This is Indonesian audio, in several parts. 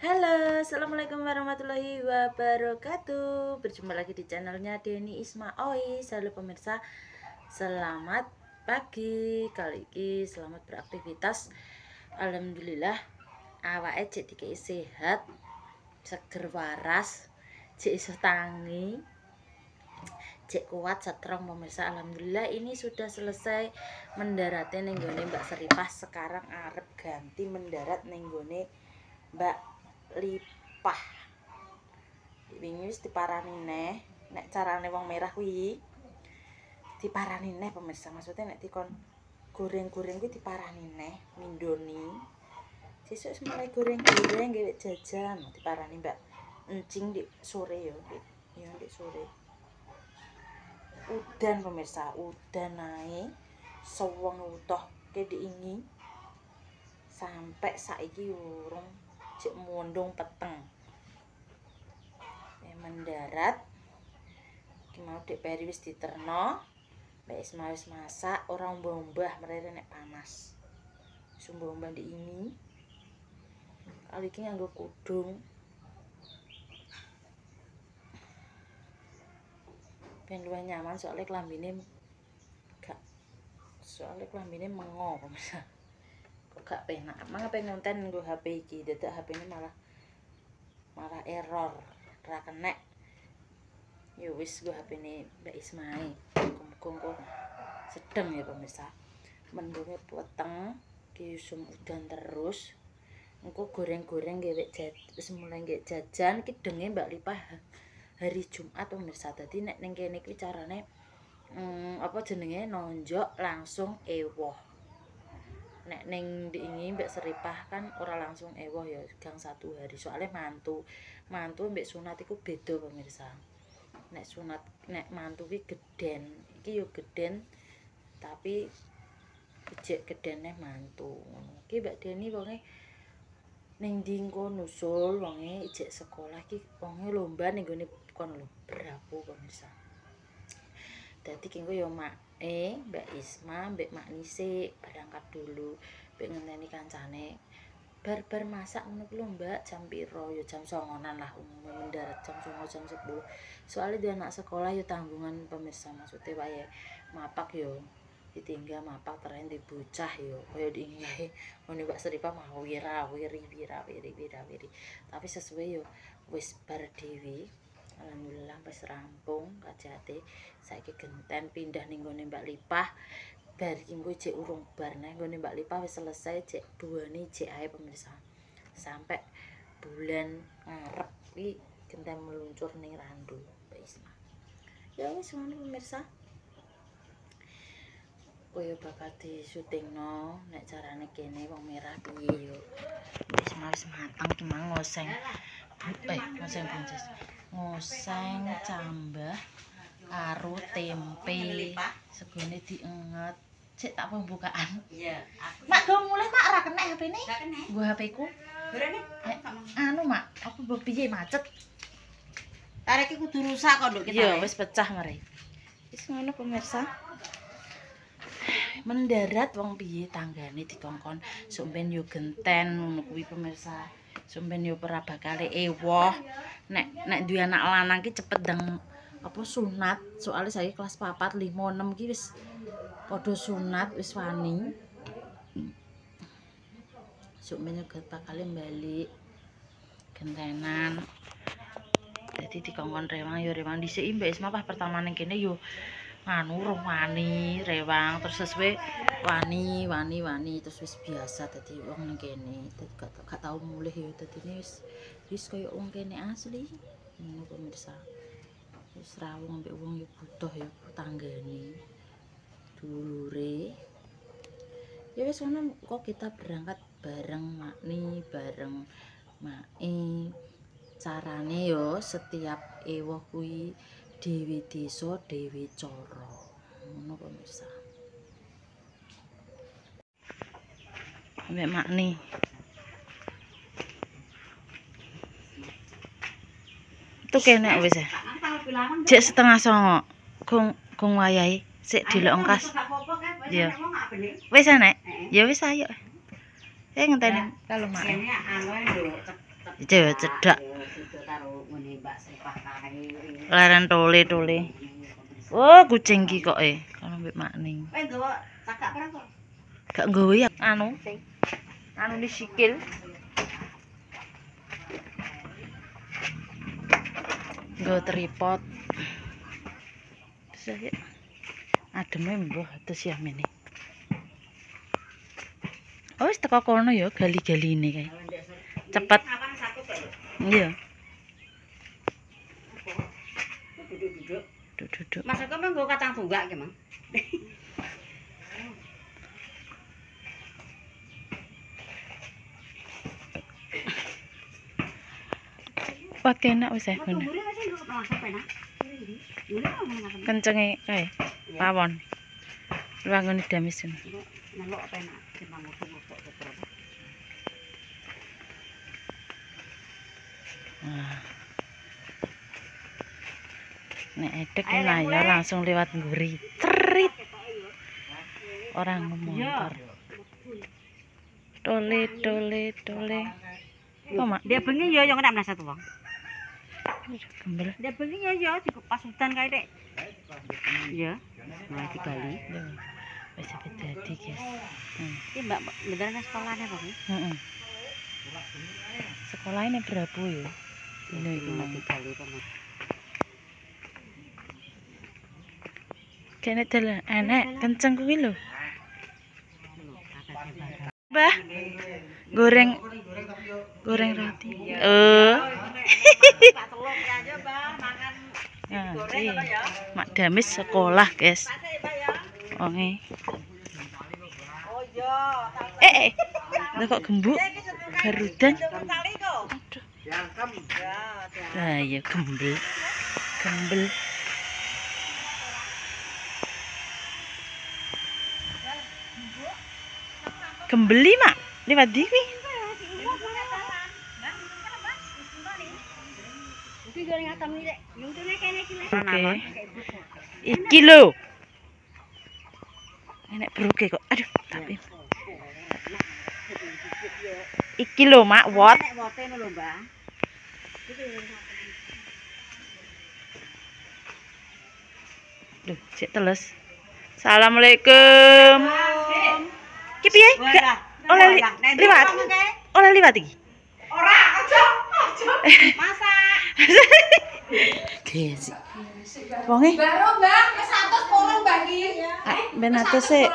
Halo, assalamualaikum warahmatullahi wabarakatuh. Berjumpa lagi di channelnya Deni Ismaoi. Halo pemirsa, selamat pagi. Kali ini selamat beraktivitas. Alhamdulillah, awake cek dikei sehat, seger waras, cek iso tangi, cek kuat strong pemirsa. Alhamdulillah ini sudah selesai mendaratnya nenggone Mbak Seripah. Sekarang arep ganti mendarat nenggone Mbak Lipah. Wingi wis diparani neh, nek carane wong merah kuwi diparani neh pemirsa. Maksudnya nek dikon goreng-goreng kuwi diparani neh, mindoni. Sesuk mulai goreng-goreng gawe jajan, diparani Mbak Encing di sore ya, di sore. Udan pemirsa, udan ae seweng utuh ke diingi. Sampai saiki urung cek mondong peteng. Mendarat mau dek peri wis diterno, Mbak Isma wis masak, ora mbah-mbah merere nek panas. Sumbah-mbah di ini. Kali iki nganggo kudung. Ben luwih nyaman soalnya klambine mengo pemirsa. Kok gak penak. Mangga pengen ngonten nggo HP iki, dadak HP ini malah error. Ra kenek. Ya wis nggo HP-ne Mbak Ismae. Muga-muga sedeng ya pemirsa. Mendunge peteng, diusum udan terus. Engko goreng-goreng gawe wis mulai nggih jajan iki denge Mbak Lipah hari Jumat pemirsa. Dadi nek ning kene iki carane nonjok langsung ewoh. Nek ning diingi Mbak Seripah kan ora langsung ewoh ya, gang 1 hari. Soalnya mantu mbek sunat iku beda pemirsa. Nek mantu ki gedhen, iki yo gedhen tapi ijek gedene mantu ngono. Iki Mbak Deni wonge ning ndi engko nusul wonge ijek sekolah iki wonge lomba ning gone kono lho, bravo pemirsa. Dadi ki engko yo Mbak Isma, Mbak Maknise berangkat dulu, mbek ngenteni kancane. Bar masak ngono ku lho Mbak, jam piro? Ya jam 09.00 lah umumnya mendarat jam 09.00 jam 10. Soalnya dia anak sekolah ya tanggungan pemirsa, maksudnya wae mapak yo ditinggal mapak terakhir di bocah yo kaya diingahe ngene Mbak Seripah mau wiri. Tapi sesuai yo wis bar dhewe. Alhamdulillah wis rampung kajate. Saiki genten pindah ning gone Mbak Lipah. Bar iki engko jek urung bar neh nggone Mbak Lipah wis selesai jek buane jek ae pemirsa. Sampai bulan ngarep iki genten meluncur ning Randu Mbak Isma. Ya wis ngono pemirsa. Koyo bakal di syutingno nek carane kene wong merah piye yo. Wis mateng ki mang ngoseng. Ngoseng buncis. Ngoseng cambah karo tempe. Segone dienget. Cek tak pembukaan. Iya, aku. Mak go mulih Mak ora kenek HP-ne? Ora kenek. Nggo HP-ku. Gorene. Anu Mak, aku mbok piye macet. Tarik iki kudu rusak kok nduk kita. Iya, wis pecah mari. Wis ngono pemirsa. Mendarat wong piye tanggane dikongkon somben yo genten ngono kuwi pemirsa. Somben yo ora bakal ewoh. Nek duwe anak lanang ki cepet ndang sunat. Soalnya saya kelas 4, 5, 6 ki wis padha sunat wis wani. Somben yo bakal balik gentenan. Jadi dikongkon rewang yo rewang dhisik Mbak Isma pas pertama ning kene yo roh wani rewang terus sesuai wani terus wis biasa dadi wong ning kene dadi gak tau mulih ya dadine wis kaya wong kene asli ngono pemirsa. Wis rawuh ambek wong ya butuh ya tanggane dulure. Ya wis ngono kok kita berangkat bareng Makni bareng Mae. Carane yo setiap ewoh kuwi dewe desa dewe cara ngono pemirsa. Mbak Makni itu kene wis jek 8:30 gong wayahe sik delok engkas. Ya wis enek ya wis ayo ngenteni kalau Mak Iki cedak. Leren tole. Oh, kucing iki kok kono mbek makning. Kowe nggawa takak perang kok. Gak nggawe ya anu ni sikil. Nggo tripod. Bisa ya. Ademe mbah terus ya mene. Oh, wis teko kono ya gali-galine kae. Cepet. Iya. Duduk. Mas kok nggo kacang tunggak ki, Mang. Kuat enak wis ngono. Mburi wis nggo masak penak. Kencenge kae. Pawon. Luangane damis ngono. Nelok penak timbang ngopok beberapa. Nek edek ya langsung lewat mburi. Trit. Orang motor. Tole. Kok mak? Dia bengi ya yo nek menasa tuwa. Gembel. Dia bengi ya dikupas hutan kae, Dek. Iya. Mulai di Bali. Wis dadi, guys. Iki Mbak beneran sekolahnya apa ki? Heeh. Sekolahnya berapa ya? Dino iku Mulai di Bali apa? Kene dalan enek kenceng kuwi lho. Mbah. Goreng roti. Oh. Tak teluk ya aja, Mbah, makan Nah, Mak Damis sekolah, guys. Onge. Oh iya, Lah kok gembuk? Garudan. Aduh. Lah ya gembel. Gembeli, Mak. Liwat ndi kuwi? Oke. Iki lho. Enek broke kok. Aduh, tapi. Iki lho, Mak, wot. Nek wote ngono lho, Mbah. Loh, cek teles. Assalamualaikum. Ki piye? Oleh liwat. Oleh liwat iki. Ora, aja. Masak. Guys. Wonge. Baru, Mbak, wis 100 porong, Mbak iki. Ben atus sik.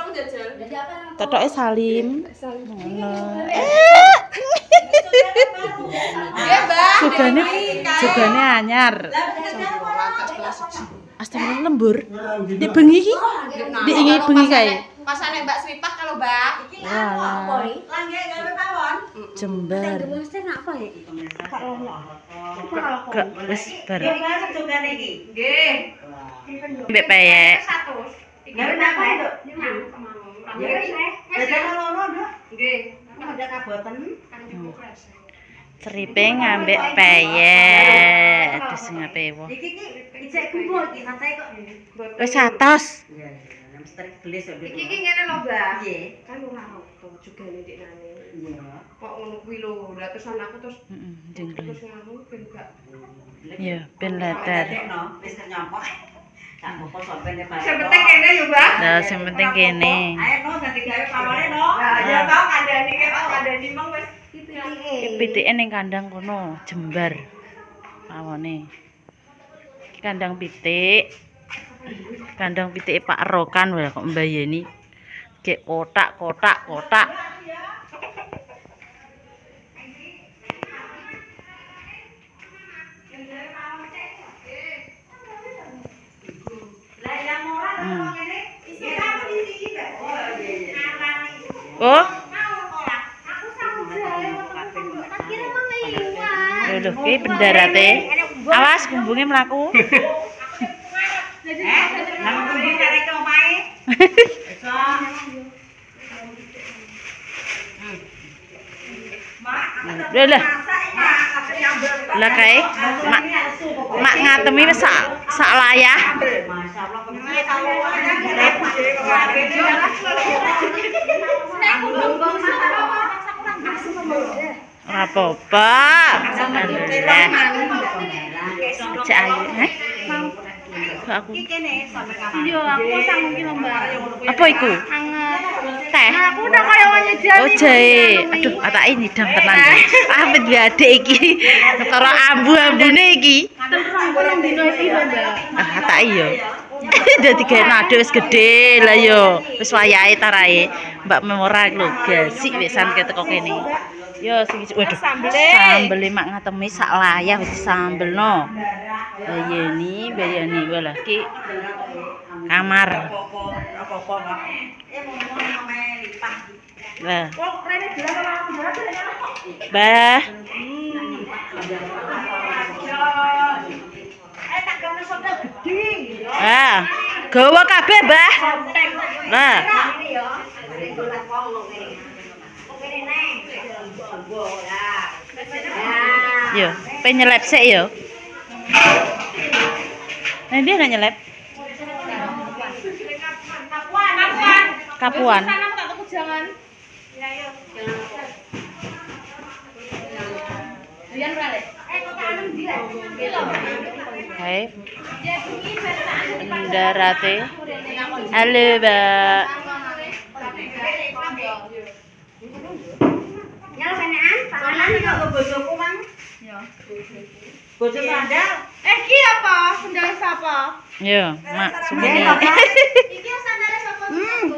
Totoke Salim. Ngono. Nggih, Mbak. Jogane anyar. Astagfirullah lembur. Di bengi iki. Di ingi bengi kae. Pasane Mbak Sripah kalau, Mbak. Walah. Langge gawe pawon. Jembar. Mesti apa ya iki? Gak wis bar. Ya masak jogane iki. Nggih. Mbek peyek. 100. Gawe napa, Nduk? Ya wis. Dadak loro, Nduk. Nggih. Ada kaboten. Seripe ngambek peyek. Terus ngapewo. Iki ijek kumpul iki santai kok. Wis 100. Iya, mesti gelis kok. Iki ngene lho, Mbak. Piye? Kan ora apa jogane ndekne. Iya. Kok ngono kuwi lho. Lah terus anakku terus Heeh, terus ngono ben gak. iya, ben letter. Wis nyompok. Tak apa sampeyan Pak. Sing penting kene yo, Mbak. Lah sing penting kene. Ayo no dadi gawe pawone no. Lah ya tau kandhani ki kok kandhani mong wis Iki pitike ning kandang kono, Jembar. Pawone. Iki kandang pitik. Kandang pitike Pak Rokan wae kok mbayeni. Gek kotak. Oh. Lho, ki pendarate. Awas gumbunge mlaku. Nang kuwi karek omahe. Iso. Lah. Lah kae mak ngatemi wis sak layah. Masyaallah kepiye tahu. Ora apa-apa. Alhamdulillah. Cek ayu, heh? Aku. Iya, aku sanggup ki lho, Mbak. Apa iku? Anget. Teh. Aku udah kaya nyediani. Oh jahe. Aduh, atake nyidam tenan. Ah ben adek iki. Ketara ambu-ambune iki. Kurang dino iki lho, Mbak. Ah atake yo. Dadi gawe nado wis gedhe lah yo. Wis wayahe tarae. Mbak Memora lho, gasik wisan teko kene. Yo sing waduh. Sambele mak ngatemi sak layah wis sambelno. Bayani walah ki kamar. Lah. Bah. Ah, gawa kabeh, Mbah. Lah. Yo, penyelep sik yo. Nah, dia nggak nyelep. Kapuan. Hai. Mendarate. Halo, Mbak. Bojo sandal. Ki apa? Sandal sapa? Yo, Mak sumene. Iki sandale sapa?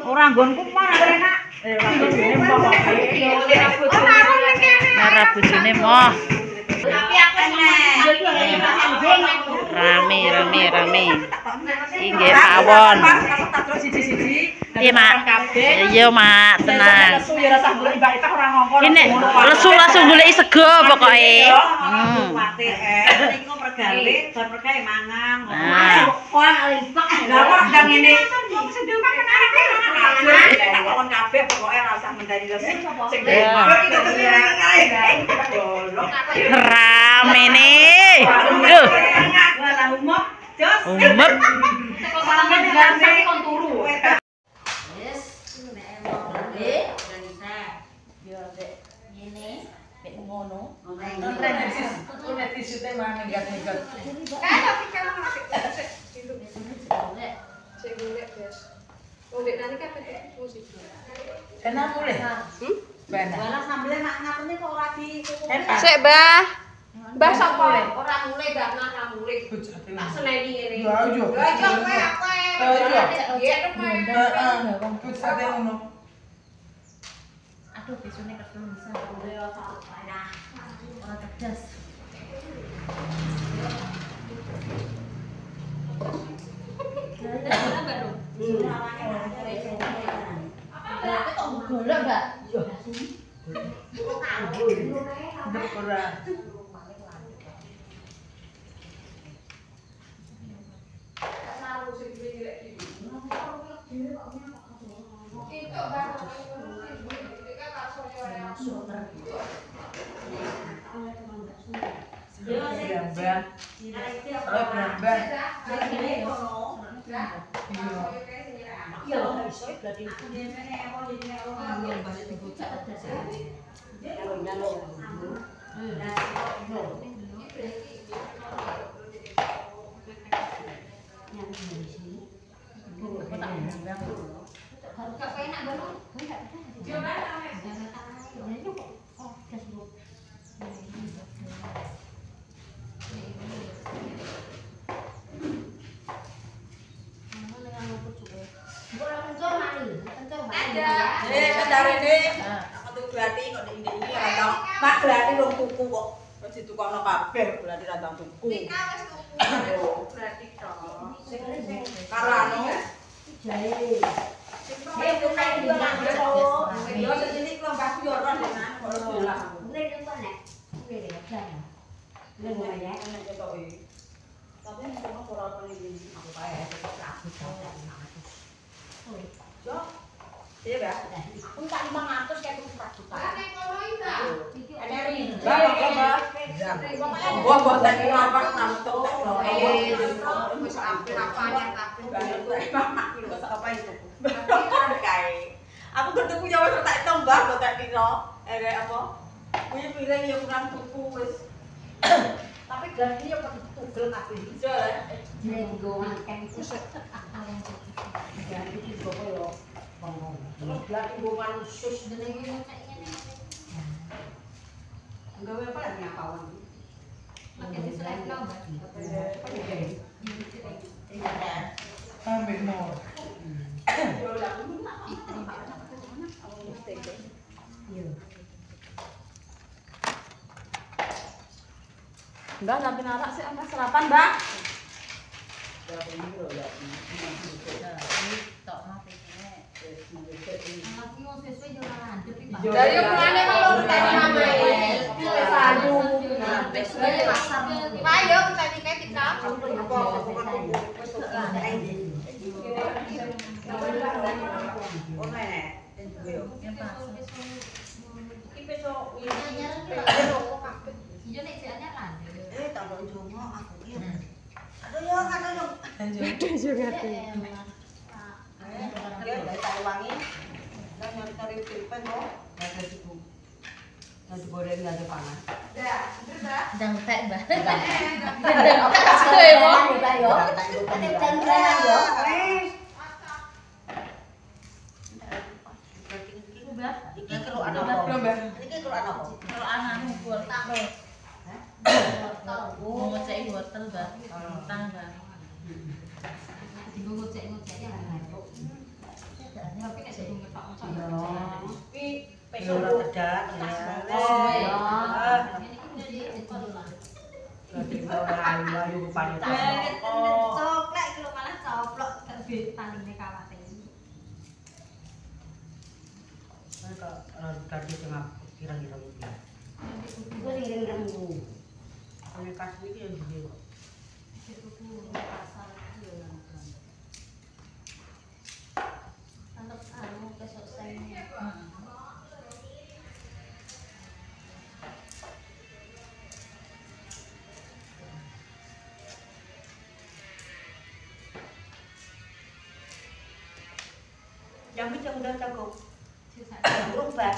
Ora nggonku ora enak. Marah bojone moh. Tapi aku Rame. Inggih pawon. Iya, Mak. Iya, Mak, tenang. Ini lesu langsung goleki sego pokoke. Niku pergale, bar pergawe mangan. Nah. Lah kok ndang ngene. Sedul makan arek. Kon kabeh pokoke ora usah mendani lesu. Sing Rame nih. Duh. Lah umum. Jos. Umep. Sik, Mbah. Mbah sapa? Ora mulai, Mbah, ora mulai. Tak seneni ngene. Ya yo. Ya yo kowe aku. Aduh, besone kedul bisa. Ora tegas. Golek, Mbak. Yo. Ditukokno kabeh berarti ra tau tuku. Berarti to. Karo anu jahe. Nek tukang iki ora ngono. Yo sesini kelompok yo ora denan kok ora. Nek kok nek. Ngene ya jan. Nek ora ya nek ketoke. Tapi nek ora apa iki aku kae kok aku sampe 500. Yo. Iya, Mbak. Aku tak 500 kayak 4 juta. Nek kono iki, Mbak. Iki energi. Wah, boten apa ngantuk. Wis apane tapi Apa itu? Kae. Aku bertuku ya wis tak tambah kok tak piro. Apa? Kuwi pilih ya kurang tuku wis. Tapi ganti yo kok tugel kabeh. Iso ya. Nggo makan kusut. Ganti iki kok yo bangong. Terus lagi nggo manuk sus jenenge gawe apa lagi ngapawan? Makan di selain lo, Mbak. Ambil mau. Mbak, sampai narak sih sama sarapan, Mbak. Dari mulane kalau tadi namae. Sadu. Ayo kita nikah tika. Ndang tek, Mbak. Jam udah cukup. Berubah.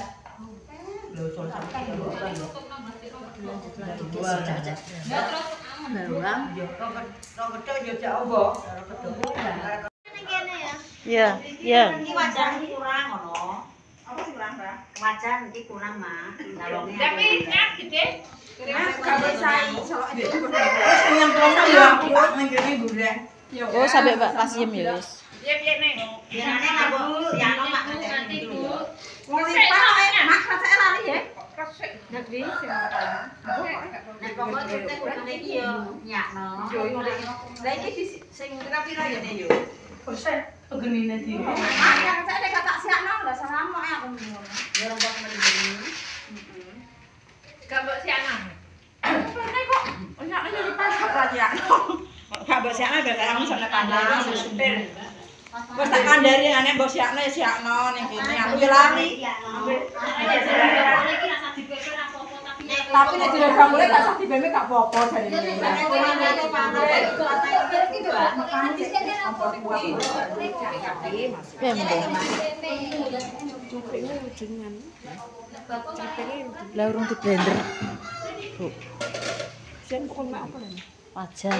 Iya, iya. Ini wajan kurang ngono. Apa sih kurang, Mbak? Wajan iki kurang, Mak. Dalonge. Tapi enak gede. Kabeh sae iso Oh, sampai Mbak Kasim ya, wis. Piye nek. Biasane nganggo ya ono Mak Nanti Bu. Wong lipat Mak rasane lali ya. Kasih. Nek di sing nek pokok teh kudune iki yo nyakno. Lah iki sing pira-pira ya yo. Genine di. Mak yang saya kata siakno lah sama aku ngono. Ya rombak mrene. Gambok si anak. Kok nyakno jadi pasar ra nyakno. Gak mbok siakno ben kamu sono kandhane supir. Wes tak kandhari ane mbok siakno ya siakno ning kene aku yo lali. Tapi nek direga mulai gak sakti beme gak apa-apa jarine. Lah urung di blender. Bu. Wajan.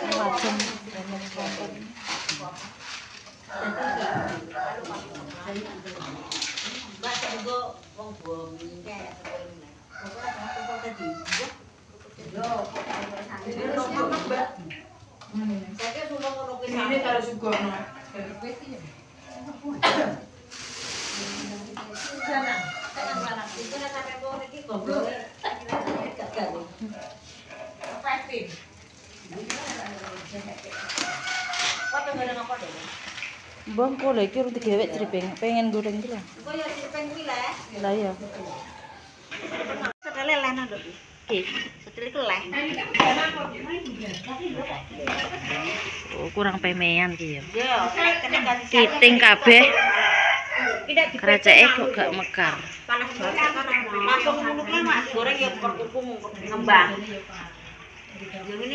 Wajan. Ini kalau sugono. Bang, kok lagi urung digewek triping, pengen goreng iki lho. Kok ya triping kuwi le. Lah iya. Setele leh nang nduk. Nggih, setele ku leh. Oh, kurang pemean iki ya. Yo, kene kasih Kiting kabeh. Kreceke kok gak mekar. panas banget langsung mulutnya Mas goreng ya perkupung ngembang.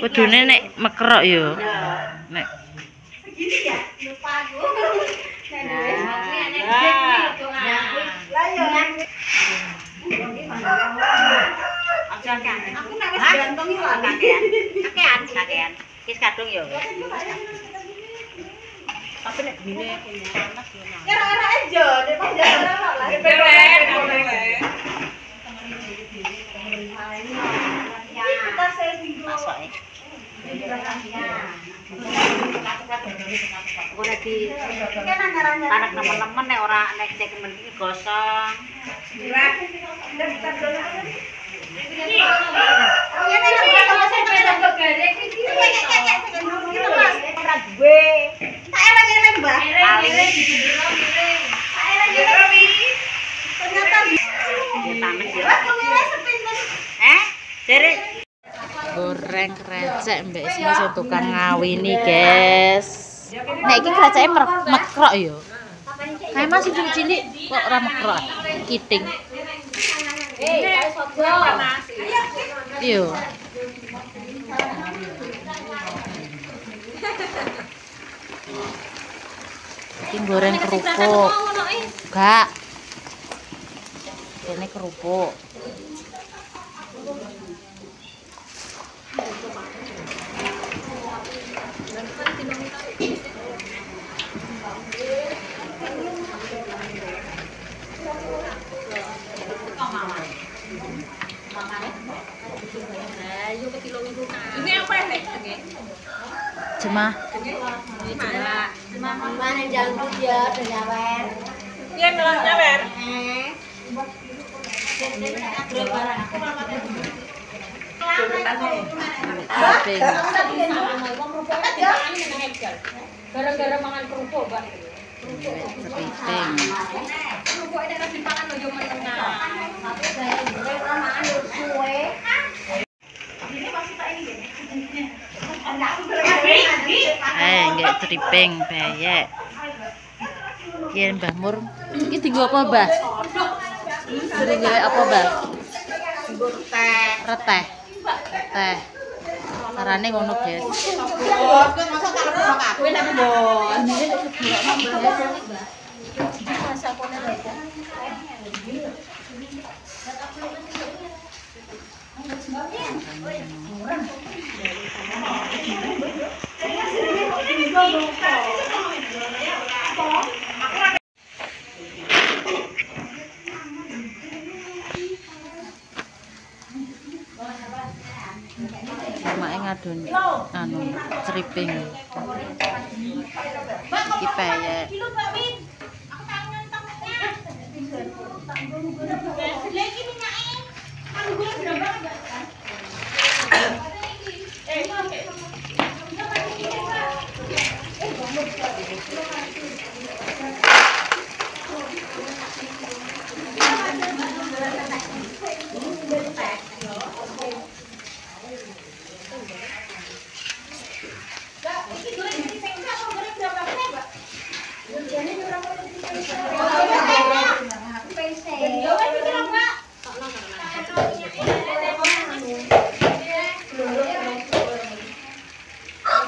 Kudune nek mekerok ya. Nek Aku nek wis ganteng iki lho. Kakean. Wis kadung ya. Tapi nek gini panas yo nang. Kira-kira aja, nek pas jalan lah. Kita selfie dulu. Aku lagi anak teman-teman nek ora nek cek mending gosong. Goreng krecek mbak Isma sing tukang ngawini guys. Nek iki kreceke mekrok yo. Kae masih cilik kok ora mekrok. Kiting. Yo. Iki goreng kerupuk. Enggak. Ini kerupuk. Ini apa nih? Jemah. Mana jalan dia udah nyawer. Iya, melas nyawer. Gara-gara mangan kerupuk, Mbak. Keriting. Kerupuk ini harus dimakan loh, yang menengah. Nggak triping bayek. Kian Mbah Mur, ini tinggal apa Mbah? Suruh gawe apa Mbah? Reteh. Teh. Carane ngono guys. Make ngadon anu triping. Iki peyek. Apa